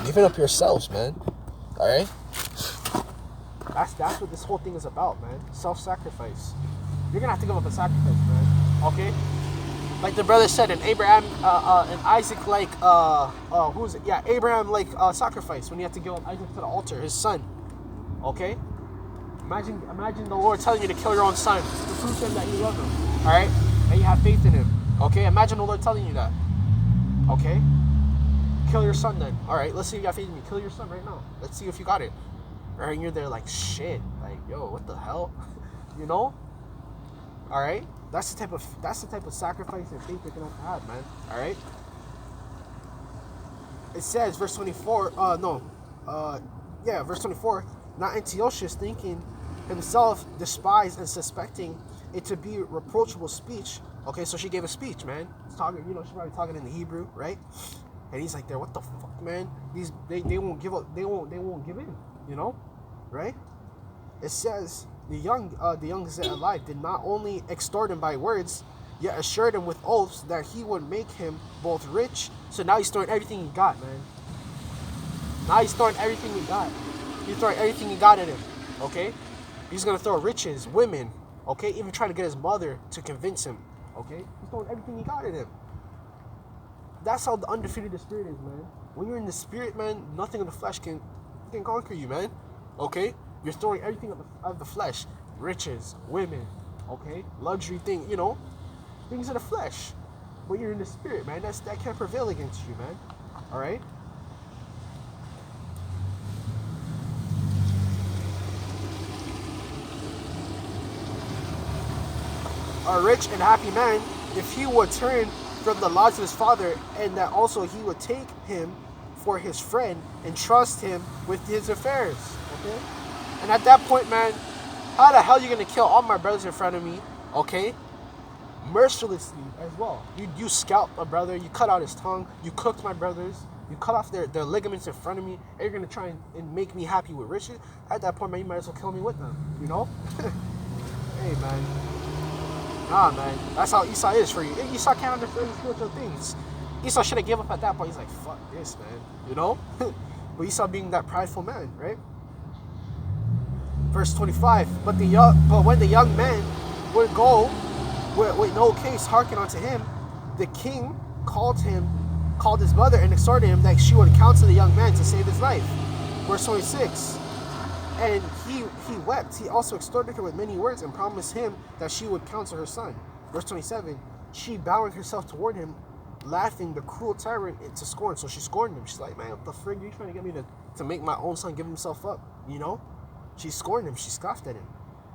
Giving up yourselves, man. All right. That's what this whole thing is about, man. Self-sacrifice. You're gonna have to give up a sacrifice, man. Okay. Like the brother said, and Abraham and Isaac, like who was it? Yeah, Abraham like sacrifice when he had to give up Isaac to the altar, his son. Okay. Imagine the Lord telling you to kill your own son to prove to him that you love him. All right, and you have faith in him. Okay. Imagine the Lord telling you that. Okay. Kill your son then. All right. Let's see if you got faith in me. Kill your son right now. Let's see if you got it. All right. And you're there like shit. Like yo, what the hell? You know. All right. That's the type of sacrifice and faith you're gonna have, man. All right. It says, verse 24. Verse 24. Not Antiochus, thinking himself despised and suspecting it to be reproachable speech. Okay, so she gave a speech, man. It's talking, she's probably talking in the Hebrew, right? And he's like, there, what the fuck, man? They won't give up. They won't give in. Right? It says. The young alive did not only extort him by words, yet assured him with oaths that he would make him both rich. So now he's throwing everything he got, man. Now he's throwing everything he got. He's throwing everything he got at him, okay? He's going to throw riches, women, okay? Even trying to get his mother to convince him, okay? He's throwing everything he got at him. That's how undefeated the spirit is, man. When you're in the spirit, man, nothing in the flesh can conquer you, man, okay? You're throwing everything of the flesh. Riches, women, okay? Luxury thing, things of the flesh. But you're in the spirit, man. That can't prevail against you, man. Alright? A rich and happy man, if he would turn from the laws of his father, and that also he would take him for his friend and trust him with his affairs. Okay? And at that point, man, how the hell are you going to kill all my brothers in front of me, okay? Mercilessly as well. You scalped a brother, you cut out his tongue, you cooked my brothers, you cut off their ligaments in front of me, and you're going to try and make me happy with riches? At that point, man, you might as well kill me with them, Hey, man. Nah, man. That's how Esau is for you. Esau can't understand spiritual things. Esau should have given up at that point. He's like, fuck this, man. But Esau being that prideful man, right? Verse 25, but when the young man would go with no case hearken unto him, the king called his mother and exhorted him that she would counsel the young man to save his life. Verse 26, and he wept. He also exhorted her with many words and promised him that she would counsel her son. Verse 27, she bowing herself toward him, laughing the cruel tyrant into scorn. So she scorned him. She's like, man, what the frig are you trying to get me to make my own son give himself up, She scorned him, she scoffed at him.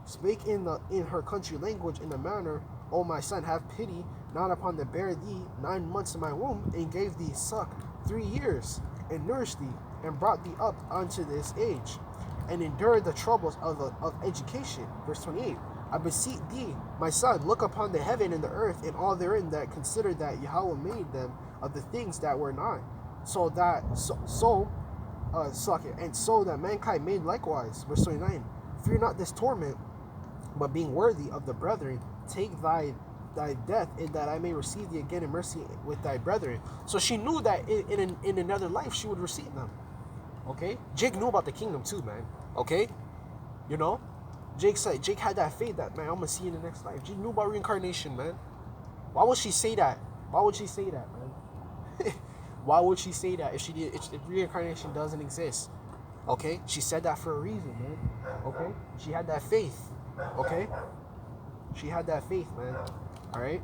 Spake in her country language in the manner, O my son, have pity not upon the bare thee 9 months in my womb, and gave thee suck 3 years, and nourished thee, and brought thee up unto this age, and endured the troubles of education. Verse 28, I beseech thee, my son, look upon the heaven and the earth, and all therein, that consider that Yahawah made them of the things that were not, so that mankind made likewise. Verse 29, fear not this torment, but being worthy of the brethren, take thy death, in that I may receive thee again in mercy with thy brethren. So she knew that in another life she would receive them. Okay? Jake knew about the kingdom too, man. Okay? Jake had that faith that, man, I'm gonna see you in the next life. Jake knew about reincarnation, man. Why would she say that? Why would she say that, man? Why would she say that if reincarnation doesn't exist? Okay? She said that for a reason, man. Okay? She had that faith. Okay? She had that faith, man. Alright?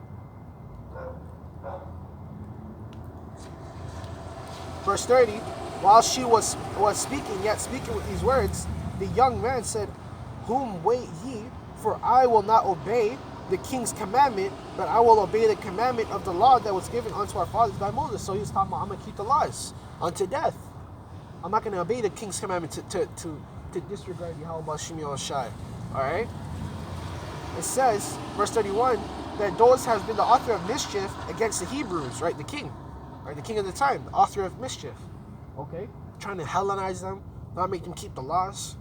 Verse 30, while she was speaking, yet speaking with these words, the young man said, whom wait ye? For I will not obey the king's commandment, but I will obey the commandment of the law that was given unto our fathers by Moses. So he was talking about, I'm going to keep the laws unto death. I'm not going to obey the king's commandment to disregard Yahawashi. Alright? It says, verse 31, that those has been the author of mischief against the Hebrews, right? The king. Right? The king of the time, the author of mischief. Okay? Trying to Hellenize them, not make them keep the laws,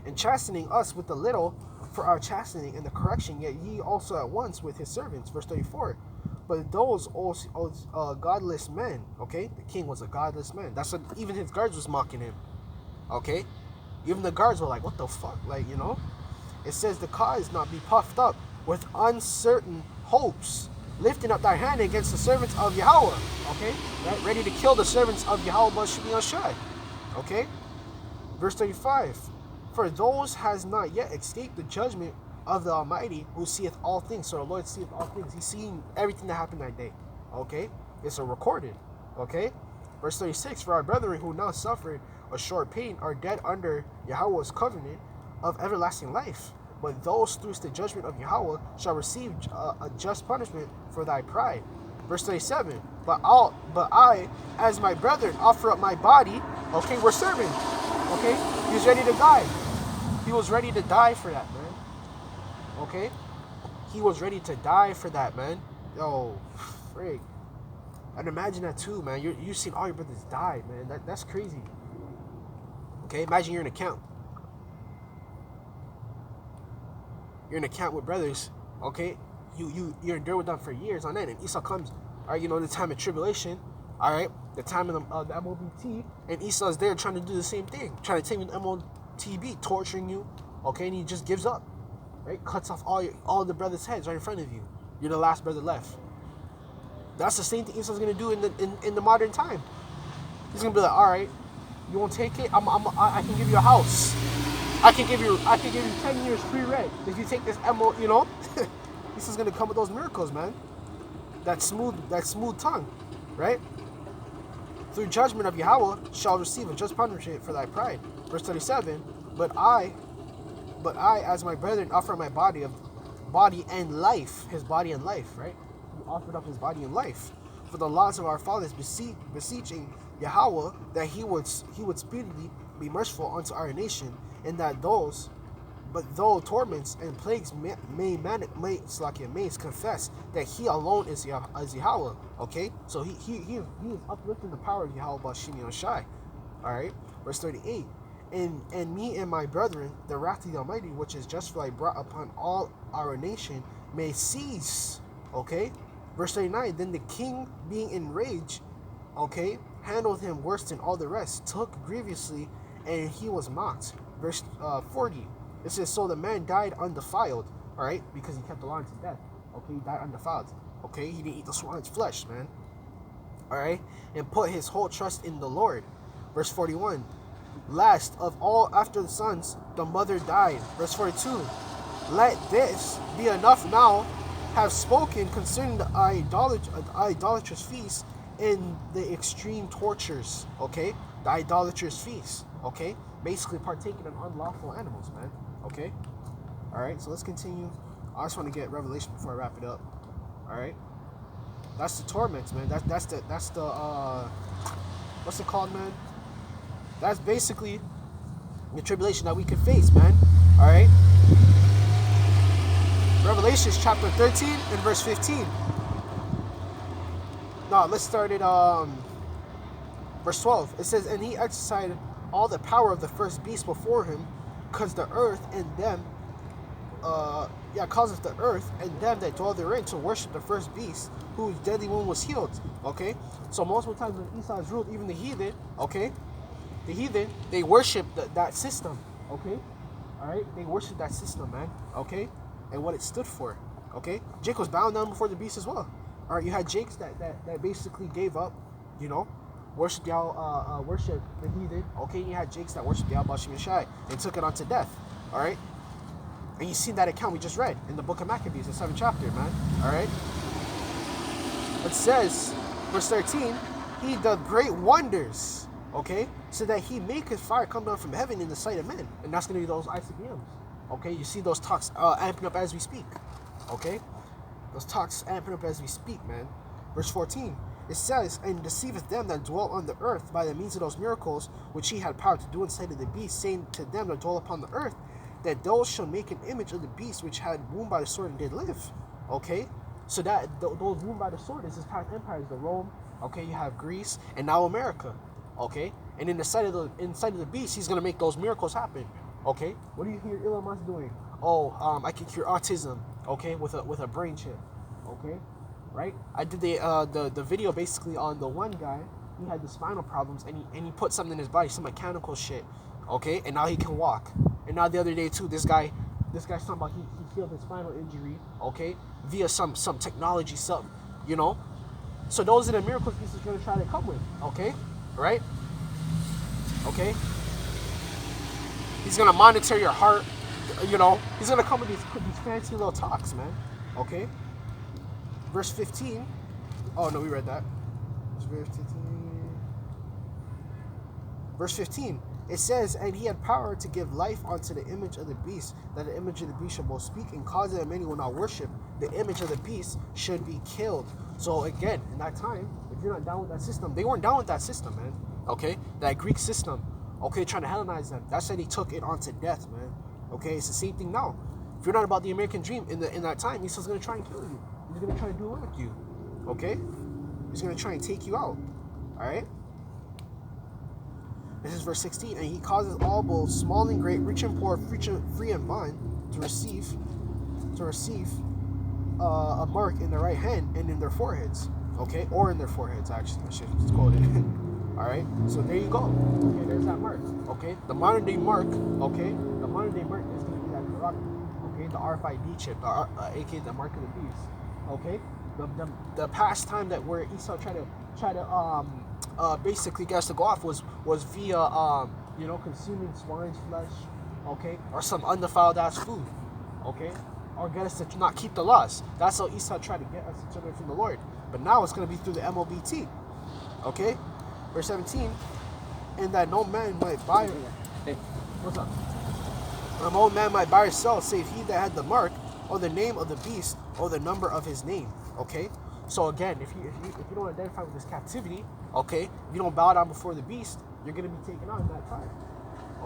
And chastening us with the little for our chastening and the correction, yet ye also at once with his servants. Verse 34. But those godless men, okay, the king was a godless man. That's what even his guards was mocking him, okay. Even the guards were like, "What the fuck?" Like, you know. It says, "The cause not be puffed up with uncertain hopes, lifting up thy hand against the servants of Yahawah." Okay, right, ready to kill the servants of Yahawashi. Okay, verse 35. For those has not yet escaped the judgment of the Almighty, who seeth all things. So the Lord seeth all things. He's seeing everything that happened that day. Okay, it's a recorded. Okay, verse 36. For our brethren who now suffered a short pain are dead under Yahawah's covenant of everlasting life. But those through the judgment of Yahawah shall receive a just punishment for thy pride. Verse 37. But I, as my brethren, offer up my body. Okay, we're serving. Okay, he's ready to die. He was ready to die for that, man. Okay, he was ready to die for that, man. Yo, freak. And imagine that too, man. You've seen all your brothers die, man. That's crazy. Okay, imagine you're in a camp. You're in a camp with brothers, okay? You endure with them for years on end, and Esau comes, all right, you know, the time of tribulation, all right, the time of the MOBT, and Esau's there trying to do the same thing, trying to take you to MOTB, torturing you, okay, and he just gives up, right? Cuts off all the brothers' heads right in front of you. You're the last brother left. That's the same thing Esau's gonna do in the modern time. He's gonna be like, all right, you won't take it? I can give you a house. I can give you 10 years free rent if you take this MO, you know? This is gonna come with those miracles, man. That smooth tongue, right? Through judgment of Yahawah shall receive a just punishment for thy pride. Verse 37. But I, as my brethren, offer my body and life, his body and life, right? He offered up his body and life for the laws of our fathers, beseeching Yahawah that he would speedily be merciful unto our nation, and that though torments and plagues may confess that he alone is Yahawah. Okay, so he is uplifting the power of Yahawashi. All right, verse 38. And me and my brethren, the wrath of the Almighty, which is justly brought upon all our nation, may cease. Okay, verse 39. Then the king, being enraged, okay, handled him worse than all the rest, took grievously, and he was mocked. Verse 40, it says, so the man died undefiled, all right, because he kept the lion to death. Okay, he died undefiled. Okay, he didn't eat the swine's flesh, man. All right, and put his whole trust in the Lord. Verse 41, last of all after the sons, the mother died. Verse 42, let this be enough now, have spoken concerning the idolatrous feast and the extreme tortures. Okay, the idolatrous feast. Okay, basically partaking in unlawful animals, man. Okay, all right, so let's continue. I just want to get Revelation before I wrap it up. All right, that's the torments, man. That's the what's it called, man? That's basically the tribulation that we can face, man. All right, Revelation chapter 13 and verse 15. Now let's start at verse 12. It says, and he exercised all the power of the first beast before him, cause the earth and them, causeth the earth and them that dwell therein to worship the first beast, whose deadly wound was healed. Okay, so multiple times when Esau's ruled, even the heathen, okay, they worship that system. Okay, all right, they worship that system, man. Okay, and what it stood for. Okay, Jake was bound down before the beast as well. All right, you had Jakes that basically gave up, you know, worship the heathen. Okay, you had Jakes that worshiped Yahawashi and took it unto death. All right, and you see that account we just read in the book of Maccabees, the 7th chapter, man. All right, it says, verse 13, he doth great wonders. Okay, so that he maketh fire come down from heaven in the sight of men, and that's gonna be those ICBMs. Okay, you see those talks amping up as we speak. Okay, those talks amping up as we speak, man. Verse 14. It says, and deceiveth them that dwell on the earth by the means of those miracles which he had power to do in sight of the beast, saying to them that dwell upon the earth, that those shall make an image of the beast which had wound by the sword and did live. Okay, so that those wound by the sword is his past empires, the Rome. Okay, you have Greece and now America. Okay, and in the sight of the beast, he's gonna make those miracles happen. Okay, what do you hear Elon Musk doing? Oh, I can cure autism. Okay, with a brain chip. Okay, right? I did the video basically on the one guy. He had the spinal problems, and he put something in his body, some mechanical shit, okay? And now he can walk. And now the other day too, this guy's talking about he healed his spinal injury, okay, via some technology, something, you know. So those are the miracles Jesus is gonna try to come with, okay, right? Okay. He's gonna monitor your heart, you know. He's gonna come with these fancy little talks, man. Okay. Verse 15. Oh no, we read that. Verse 15. It says, and he had power to give life unto the image of the beast, that the image of the beast should both speak and cause that many will not worship. The image of the beast should be killed. So again, in that time, if you're not down with that system, they weren't down with that system, man. Okay, that Greek system. Okay, trying to Hellenize them. That's why he took it onto death, man. Okay, it's the same thing now. If you're not about the American dream in that time, he's still gonna try and kill you. He's gonna try to do away with you. Okay, he's gonna try and take you out. All right. This is verse 16, and he causes all both small and great, rich and poor, free and bond, to receive a mark in their right hand and in their foreheads. Okay, or in their foreheads, actually. I should just quote it. All right, so there you go. Okay, there's that mark. Okay, the modern day mark. Okay, the modern day mark is going to be that Barak. Okay, the RFID chip, aka the mark of the beast. Okay, the past time that where Esau tried to basically get us to go off was via consuming swine's flesh. Okay, or some undefiled ass food. Okay, or get us to not keep the laws. That's how Esau tried to get us to turn away from the Lord. But now it's going to be through the MOBT. Okay. Verse 17, and that no man might buy. Hey, what's up? No man might buy or sell, save he that had the mark, or the name of the beast, or the number of his name. Okay. So again, if you don't identify with this captivity, okay, if you don't bow down before the beast, you're gonna be taken on that time.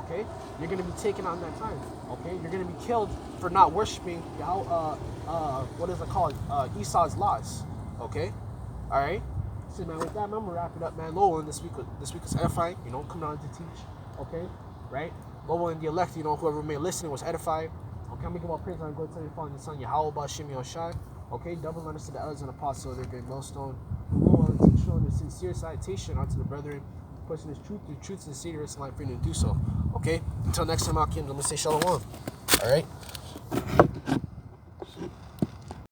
Okay, you're gonna be taken on that time. Okay, you're gonna be killed for not worshiping what is it called? Esau's laws. Okay, all right. So man, with that, I'm gonna wrap it up, man. Lowell this week was edifying, coming on to teach, okay, right? Lowell and the elect, whoever may listen was edified. Okay, I'm making more praise on God, tell you following the son, Yahawah, Sham, okay, double honors to the elders and apostles of their great millstone. Lowell and teach showing the sincere citation unto the brethren, pushing his truth through truth, sincerity, and life, freedom to do so. Okay, until next time, Akim, I'm gonna say shalom. All right.